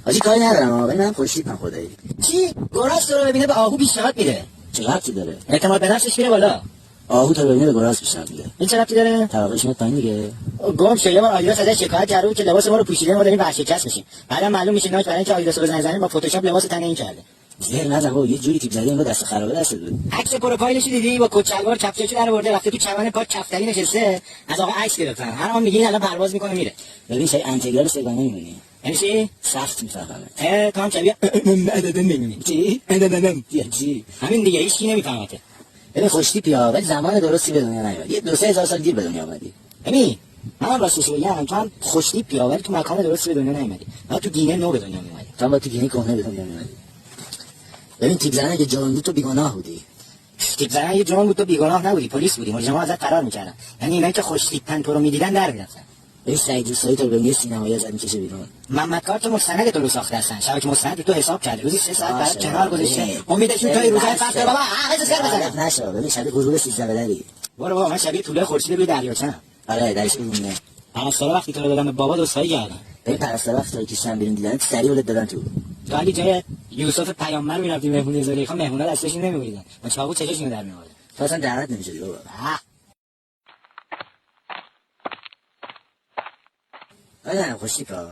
حاجی کاری ندارم ولی من خوشتیپم خدایی. چی؟ گراز تو رو ببینه به آهو پیشنهاد میده. چه ربطی داره؟ اعتماد به نفسش میره بالا. آهو تو ببینه به گراز پیشنهاد میده. این چه ربطی داره؟ طبقه‌اش میاد پایین دیگه. گم شو. یه بار آدیداس ازش شکایت کرده بود که لباس ما رو پوشیده، ما داریم ورشکست میشیم. بعدم معلوم میشه ناک برای اینکه آدیداس رو بزنه با فتوشاپ لباس تن این کرده. زهر نزن بابا، یه جوری تیپ زدی انگار دست خرابه دست بود. عکس پروفایلش دیدی؟ با کت شلوار چپچپی در آورده، رفته تو چمن پاک کفتری نشسته، از آقا عکس گرفتن. هر آن میگین الان پرواز میکنه میره. ببین سری انتگرال سگانه میمونی. یعنی چی؟ سخت میفهمم. تو هم شبیه نمی‌بینی. چی؟ یا چی؟ همین دیگه هیچ کی نمیفهمه. ببین خوشتیپی ها ولی زمان درستی به دنیا نیومدی. یه 2-3 هزار سال دیر به دنیا اومدی. ببین من راستش بگم تو هم خوشتیپی ولی تو مکان درستی به دنیا نیومدی. ما تو گینه نو به دنیا میومدی. تو با تو گینه کهنه به دنیا میومدی. ببین تیپ زنه که جرم بود تو بیگناه بودی. تیپ زنه یه جرم بود تو بیگناه نبودی، پلیس بودی، مجرم‌ها ازت فرار می‌کردن. یعنی اینایی که خوشتیپن تو رو می‌دیدن در می‌رفتن. ببین سعید دوستایی تو به یه سینمایی ازت می‌کشه بیرون. محمد کار تو مستند تو رو ساخته هستن. شبکه مستند تو حساب کرد. روزی 3 ساعت برات کنار گذاشته. امیدش این توی روزای فقر بابا همه چیز کار بزنه. نشو ببین شبیه غروب 13 بدری. برو بابا من شبیه طوله خورشید روی دریاچه‌ام. آره درش میمونه. پرستارا وقتی تو رو دادن به بابا دوستایی کردن. ببین پرستار وقتی کشتن بیرون دیدن سریع ولت دادن تو. تو علی جای یوسف پیامبر می‌رفتی مهمونی زلیخا، مهمونا دستشون نمی‌بریدن. من چاقو چشاشونو در می‌آوردن. تو اصلا دعوت نمی‌شدی بابا. آره خوشتیپا.